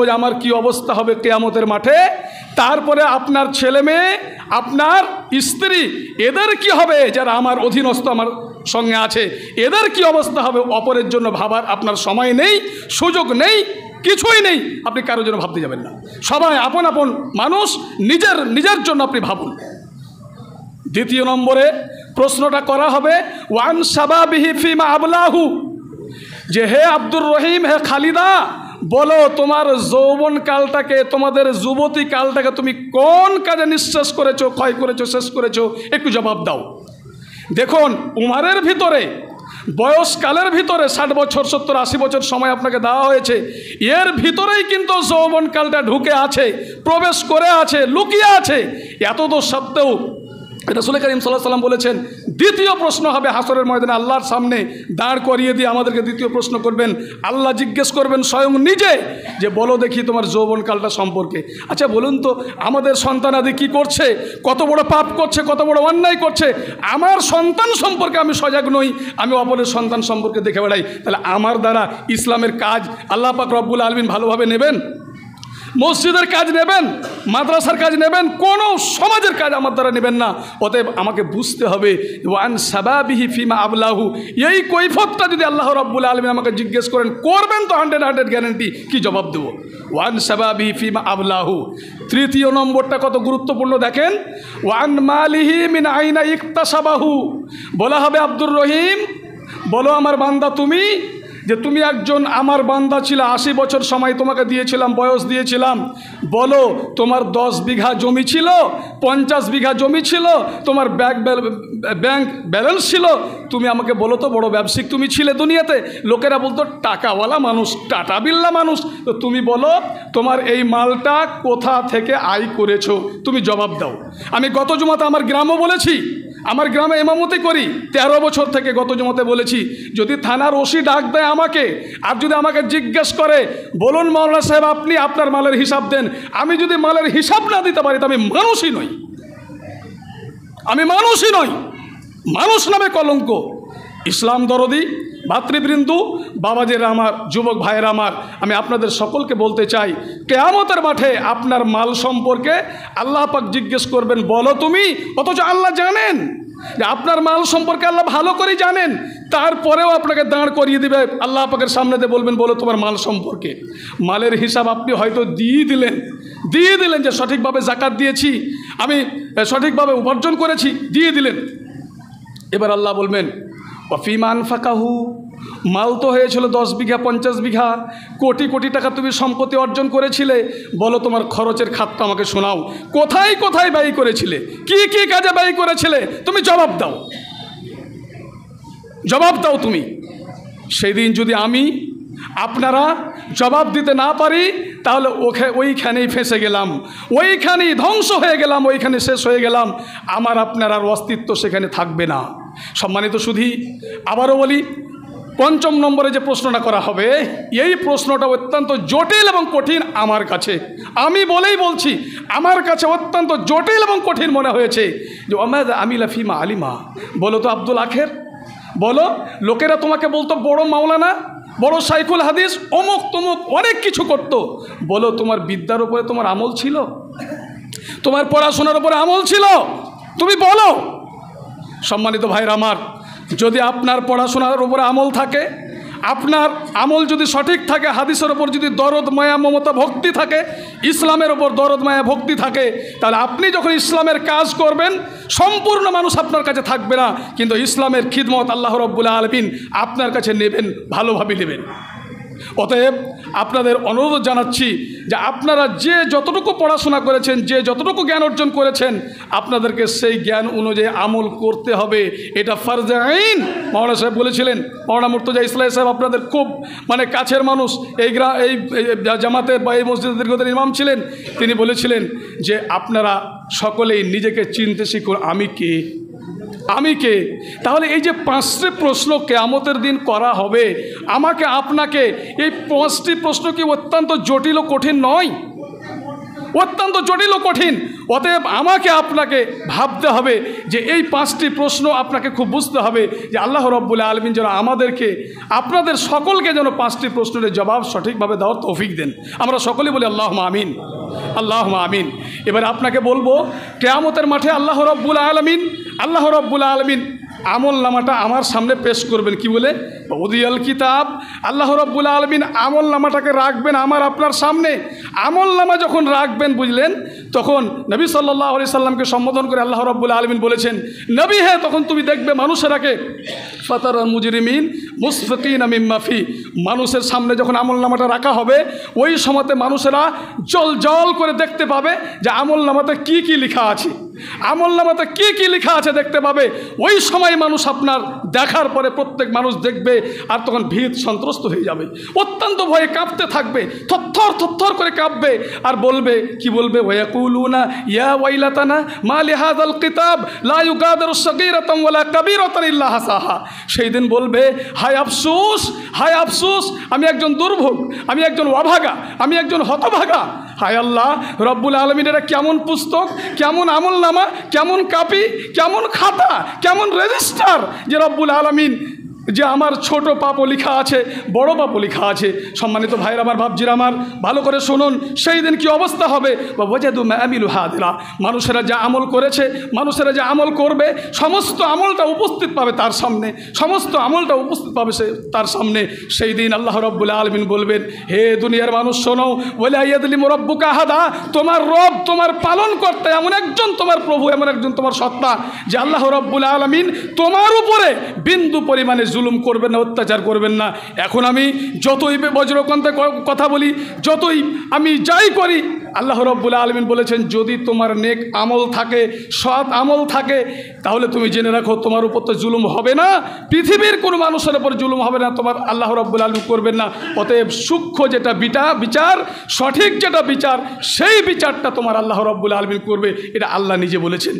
যে আমার কি অবস্থা হবে কিয়ামতের মাঠে, তারপরে আপনার ছেলে মেয়ে, আপনার স্ত্রী, এদের কি হবে যারা আমার অধীনস্থ আমার সঙ্গে আছে, এদের কি অবস্থা হবে, অপরের জন্য ভাবার আপনার সময় নেই, সুযোগ নেই, কিছুই নেই। আপনি কারোর জন্য ভাবতে যাবেন না। সবাই আপন আপন মানুষ, নিজের জন্য আপনি ভাবুন। দ্বিতীয় নম্বরে প্রশ্নটা করা হবে ওয়ান শাবাবিহি ফিমা আবলাহু, যে হে আব্দুর রহিম, হে খালিদা, বলো তোমার যৌবন কালটাকে, তোমাদের যুবতী কালটাকে তুমি কোন কাজে নিঃশেষ করেছো, ক্ষয় করেছো, শেষ করেছো, একটু জবাব দাও। দেখুন, উমারের ভিতরে, বয়সকালের ভিতরে 60 বছর 70 80 বছর সময় আপনাকে দেওয়া হয়েছে, এর ভিতরেই কিন্তু যৌবনকালটা ঢুকে আছে, প্রবেশ করে আছে, লুকিয়ে আছে। এত তো সত্ত্বেও রাসূল করিম সাল্লাল্লাহু আলাইহি ওয়াসাল্লাম বলেছেন দ্বিতীয় প্রশ্ন হবে হাসরের ময়দানে, আল্লাহর সামনে দাঁড় করিয়ে দিয়ে আমাদেরকে দ্বিতীয় প্রশ্ন করবেন। আল্লাহ জিজ্ঞেস করবেন স্বয়ং নিজে যে বলো দেখি তোমার যৌবনকালটা সম্পর্কে। আচ্ছা বলুন তো, আমাদের সন্তানাদি কি করছে, কত বড় পাপ করছে, কত বড় অন্যায় করছে। আমার সন্তান সম্পর্কে আমি সজাগ নই, আমি অপরের সন্তান সম্পর্কে দেখে বেড়াই, তাহলে আমার দ্বারা ইসলামের কাজ আল্লাহ পাক রব্বুল আলামিন ভালোভাবে নেবেন? মসজিদের কাজ নেবেন, মাদ্রাসার কাজ নেবেন, কোনো সমাজের কাজ আমার দ্বারা নেবেন না। অতএব আমাকে বুঝতে হবে ওয়ান শাবাবিহি ফিমা আবলাহু, এই কৈফিয়তটা যদি আল্লাহ রাব্বুল আলামিন আমাকে জিজ্ঞেস করেন, করবেন তো 100 গ্যারান্টি, কি জবাব দেব? ওয়ান শাবাবিহি ফিমা আবলাহু। তৃতীয় নম্বরটা কত গুরুত্বপূর্ণ দেখেন, ওয়ান মালিহি মিন আইনা ইকতাসাবাহু। বলা হবে আব্দুর রহিম, বলো আমার বান্দা তুমি, যে তুমি একজন আমার বান্দা ছিল, 80 বছর সময় তোমাকে দিয়েছিলাম, বয়স দিয়েছিলাম, বলো তোমার 10 বিঘা জমি ছিল, 50 বিঘা জমি ছিল, তোমার ব্যাংক ব্যালেন্স ছিল, তুমি আমাকে বলো তো, বড় ব্যবসায়িক তুমি ছিলে দুনিয়াতে, লোকেরা বলতো টাকাওয়ালা মানুষ, টাটা বিল্লা মানুষ, তো তুমি বলো তোমার এই মালটা কোথা থেকে আয় করেছো, তুমি জবাব দাও। আমি গত জুমাতে আমার গ্রামও বলেছি, আমার গ্রামে ইমামতি করি 13 বছর থেকে, গত জমাতে বলেছি, যদি থানার ওসি ডাক দেয় আমাকে, আর যদি আমাকে জিজ্ঞেস করে বলুন মাওলানা সাহেব আপনি আপনার মালের হিসাব দেন, আমি যদি মালের হিসাব না দিতে পারি তো আমি মানুষই নই, আমি মানুষই নই, মানুষ নামে কলঙ্ক। ইসলাম দরদি ভাতৃবৃন্দু, বাবাজেরা আমার, যুবক ভাইয়েরা আমার, আমি আপনাদের সকলকে বলতে চাই, কিয়ামতের মাঠে আপনার মাল সম্পর্কে আল্লাহ পাক জিজ্ঞেস করবেন, বলো তুমি, অথচ আল্লাহ জানেন যে আপনার মাল সম্পর্কে আল্লাহ ভালো করে জানেন, তারপরেও আপনাকে দাঁড় করিয়ে দিবে আল্লাহ পাকের সামনেতে, বলবেন বলো তোমার মাল সম্পর্কে। মালের হিসাব আপনি হয়তো দিয়ে দিলেন যে সঠিকভাবে জাকাত দিয়েছি, আমি সঠিকভাবে উপার্জন করেছি, দিয়ে দিলেন। এবার আল্লাহ বলবেন ওয়াফিমা আনফাকাহু, মাল তো হয়েছিল 10 বিঘা 50 বিঘা, কোটি কোটি টাকা তুমি সম্পত্তি অর্জন করেছিলে, বলো তোমার খরচের খাতটা আমাকে শোনাও, কোথায় কোথায় ব্যয় করেছিলে, কি কি কাজে ব্যয় করেছিলে, তুমি জবাব দাও, জবাব দাও তুমি। সেই দিন যদি আমি আপনারা জবাব দিতে না পারি, তাহলে ওইখানেই ফেঁসে গেলাম, ওইখানেই ধ্বংস হয়ে গেলাম, ওইখানে শেষ হয়ে গেলাম, আমার আপনার আর অস্তিত্ব সেখানে থাকবে না। সম্মানিত সুধী, আবারও বলি, 5ম নম্বরে যে প্রশ্নটা করা হবে, এই প্রশ্নটা অত্যন্ত জটিল এবং কঠিন আমার কাছে, আমি বলেই বলছি, আমার কাছে অত্যন্ত জটিল এবং কঠিন মনে হয়েছে। যে ওমাদ আমিলা ফিমা আলিমা, বলো তো আব্দুল আখের, বলো, লোকেরা তোমাকে বলতো বড় মাওলানা, বড় শাইখুল হাদিস, অমুক তমুক অনেক কিছু করতো, বলো তোমার বিদ্যার উপরে তোমার আমল ছিল, তোমার পড়াশোনার উপরে আমল ছিল, তুমি বলো। সম্মানিত ভাইরা আমার, যদি আপনার পড়াশোনার উপরে আমল থাকে, আপনার আমল যদি সঠিক থাকে, হাদিসের ওপর যদি দরদ মায়া মমতা ভক্তি থাকে, ইসলামের ওপর দরদ মায়া ভক্তি থাকে, তাহলে আপনি যখন ইসলামের কাজ করবেন, সম্পূর্ণ মানুষ আপনার কাছে থাকবে না, কিন্তু ইসলামের খিদমত আল্লাহ রাব্বুল আলামিন আপনার কাছে নেবেন, ভালোভাবে নেবেন। অতএব আপনাদের অনুরোধ জানাচ্ছি যে আপনারা যে যতটুকু পড়াশোনা করেছেন, যে যতটুকু জ্ঞান অর্জন করেছেন, আপনাদেরকে সেই জ্ঞান অনুযায়ী আমল করতে হবে, এটা ফরজে আইন। মাওলানা সাহেব বলেছিলেন, মাওলানা মুর্তজা ইসলাহি সাহেব আপনাদের খুব কাছের মানুষ, এই জামাতের বা এই মসজিদের দীর্ঘদিন ইমাম ছিলেন, তিনি বলেছিলেন যে আপনারা সকলেই নিজেকে চিনতে শিখুন, আমি কে। তাহলে এই যে 5টি প্রশ্ন কিয়ামতের দিন করা হবে আমাকে আপনাকে, এই 5টি প্রশ্ন কি অত্যন্ত জটিল ও কঠিন নয়? অত্যন্ত জটিল ও কঠিন। অতএব আমাকে আপনাকে ভাবতে হবে যে এই 5টি প্রশ্ন আপনাকে খুব বুঝতে হবে যে আল্লাহ রাব্বুল আলামিন যেন আমাদেরকে, আপনাদের সকলকে যেন 5টি প্রশ্নের জবাব সঠিকভাবে দেওয়ার তৌফিক দেন। আমরা সকলেই বলি আল্লাহুম্মা আমিন, আল্লাহুম্মা আমিন। এবার আপনাকে বলবো, কিয়ামতের মাঠে আল্লাহ রাব্বুল আলামিন আমল নামাটা আমার সামনে পেশ করবেন। কি বলে? উদিয়াল কিতাব। আল্লাহ রাব্বুল আলামিন আমল নামাটাকে রাখবেন আমার আপনার সামনে। আমল নামা যখন রাখবেন, বুঝলেন, তখন নবী সাল্লাল্লাহু আলাইহি সাল্লামকে সম্বোধন করে আল্লাহ রাব্বুল আলামিন বলেছেন, নবী হ্যাঁ, তখন তুমি দেখবে মানুষেরাকে ফাতারাল মুজরিমিন মুসফিকিনা মিম্মা ফি, মানুষের সামনে যখন আমল নামাটা রাখা হবে, ওই সময়তে মানুষেরা জল জল করে দেখতে পাবে যে আমল নামাতে কী কী লেখা আছে, আমল নামাতে কী কী লেখা আছে দেখতে পাবে। ওই সময় মানুষ আপনার দেখার পরে প্রত্যেক মানুষ দেখবে, আর তখন ভীত সন্ত্রস্ত হয়ে যাবে, অত্যন্ত ভয়ে কাঁপতে থাকবে, থরথর থরথর করে কাঁপবে, আর বলবে, কি বলবে? ওয়ায়াকুলুনা ইয়া ওয়াইলাতানা মা লিহাযাল কিতাব লা ইউগাদিরু সাগীরাতান ওয়ালা কাবীরাতান ইল্লা হাসাহা। সেই দিন বলবে, হায় আফসোস, হায় আফসোস, আমি একজন দুর্ভোগ, আমি একজন অভাগা, আমি একজন হতভাগা। হায় আল্লাহ রব্বুল আলামিন, এটা কেমন পুস্তক, কেমন আমল নামা, কেমন কাপি, কেমন খাতা, কেমন রেজিস্টার যে রব্বুল আলামিন যে আমার ছোট পাপও লেখা আছে, বড় পাপও লেখা আছে। সম্মানিত ভাইরা আমার, ভাবজিরা আমার, ভালো করে শুনুন, সেই দিন কি অবস্থা হবে। ওয়াজাদু মা আমিলু হাদিরা, মানুষেরা যা আমল করেছে, মানুষেরা যা আমল করবে, সমস্ত আমলটা উপস্থিত পাবে তার সামনে, সমস্ত আমলটা উপস্থিত পাবে সে তার সামনে। সেই দিন আল্লাহ রাব্বুল আলামিন বলবেন, হে দুনিয়ার মানুষ শোনো, ওয়ালা ইয়াযলিমু রাব্বুকা আহাদা, তোমার রব, তোমার পালন করতে এমন একজন, তোমার প্রভু এমন একজন, তোমার সত্তা, যে আল্লাহ রাব্বুল আলামিন তোমার উপরে বিন্দু পরিমাণে জুলুম করবেন না, অত্যাচার করবেন না। এখন আমি যতই বজ্রকণ্ঠে কথা বলি, যতই আমি যাই করি, আল্লাহ রাব্বুল আলামিন বলেছেন, যদি তোমার নেক আমল থাকে, সৎ আমল থাকে, তাহলে তুমি জেনে রাখো তোমার উপর তো জুলুম হবে না, পৃথিবীর কোনো মানুষের উপর জুলুম হবে না, তোমার আল্লাহ রাব্বুল আলামিন করবেন না। অতএব সূক্ষ্ম যেটা বিচার, সঠিক যেটা বিচার, সেই বিচারটা তোমার আল্লাহ রাব্বুল আলামিন করবে, এটা আল্লাহ নিজে বলেছেন।